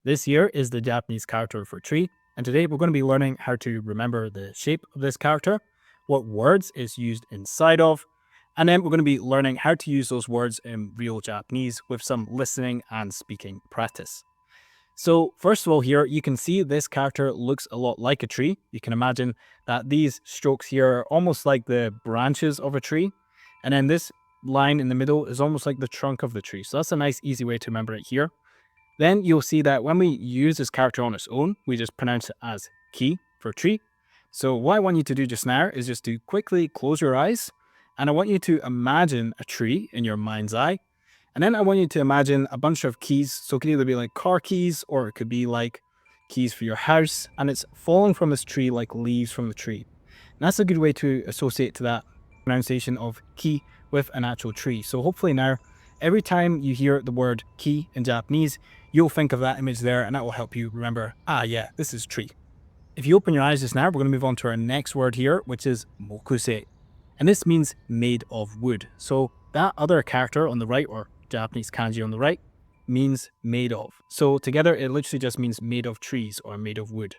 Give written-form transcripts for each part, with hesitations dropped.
This here is the Japanese character for tree, and today we're going to be learning how to remember the shape of this character, what words it's used inside of, and then we're going to be learning how to use those words in real Japanese with some listening and speaking practice. So first of all here, you can see this character looks a lot like a tree. You can imagine that these strokes here are almost like the branches of a tree, and then this line in the middle is almost like the trunk of the tree. So that's a nice easy way to remember it here. Then you'll see that when we use this character on its own, we just pronounce it as ki for tree. So what I want you to do just now is just to quickly close your eyes, and I want you to imagine a tree in your mind's eye. And then I want you to imagine a bunch of keys. So it could either be like car keys or it could be like keys for your house, and it's falling from this tree like leaves from the tree. And that's a good way to associate to that pronunciation of ki with an actual tree. So hopefully now, every time you hear the word ki in Japanese, you'll think of that image there, and that will help you remember, yeah, this is tree. If you open your eyes just now, we're going to move on to our next word here, which is mokusei. And this means made of wood. So that other character on the right, or Japanese kanji on the right, means made of. So together, it literally just means made of trees or made of wood.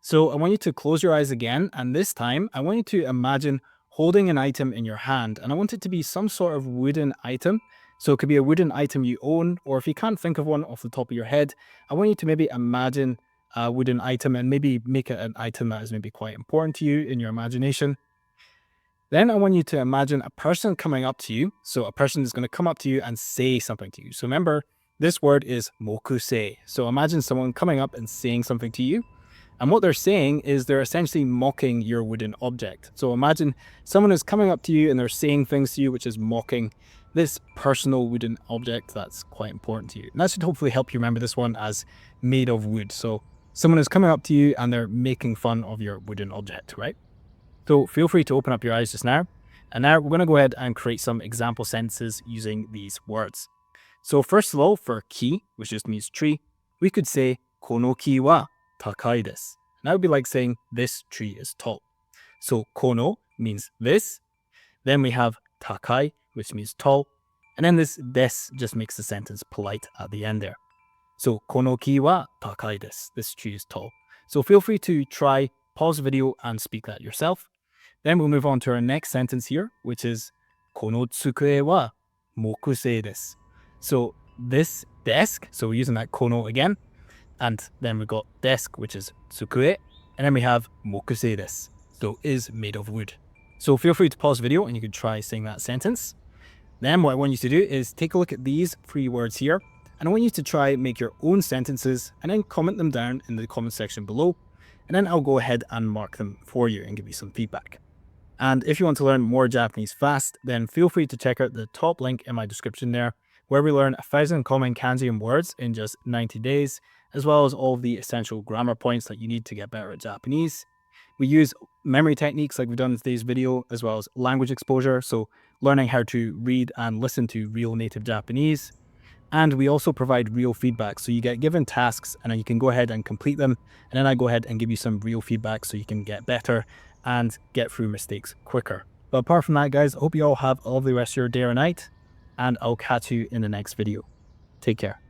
So I want you to close your eyes again, and this time, I want you to imagine holding an item in your hand, and I want it to be some sort of wooden item. So it could be a wooden item you own, or if you can't think of one off the top of your head, I want you to maybe imagine a wooden item and maybe make it an item that is maybe quite important to you in your imagination. Then I want you to imagine a person coming up to you. So a person is going to come up to you and say something to you. So remember, this word is mokusei. So imagine someone coming up and saying something to you. And what they're saying is they're essentially mocking your wooden object. So imagine someone is coming up to you and they're saying things to you, which is mocking this personal wooden object that's quite important to you. And that should hopefully help you remember this one as made of wood. So someone is coming up to you and they're making fun of your wooden object, right? So feel free to open up your eyes just now. And now we're going to go ahead and create some example sentences using these words. So first of all, for ki, which just means tree, we could say kono ki wa takai desu. And that would be like saying this tree is tall. So kono means this. Then we have takai, which means tall. And then this des just makes the sentence polite at the end there. So kono ki wa takai desu. This tree is tall. So feel free to try, pause the video and speak that yourself. Then we'll move on to our next sentence here, which is kono tsukue wa mokusei desu. So this desk, so we're using that kono again. And then we've got desk, which is tsukue. And then we have mokusei desu. So is made of wood. So feel free to pause the video and you can try saying that sentence. Then what I want you to do is take a look at these three words here. And I want you to try make your own sentences and then comment them down in the comment section below. And then I'll go ahead and mark them for you and give you some feedback. And if you want to learn more Japanese fast, then feel free to check out the top link in my description there, where we learn 1,000 common kanji and words in just 90 days, as well as all of the essential grammar points that you need to get better at Japanese. We use memory techniques like we've done in today's video, as well as language exposure, so learning how to read and listen to real native Japanese. And we also provide real feedback, so you get given tasks and then you can go ahead and complete them, and then I go ahead and give you some real feedback so you can get better and get through mistakes quicker. But apart from that, guys, I hope you all have a lovely rest of your day or night, and I'll catch you in the next video. Take care.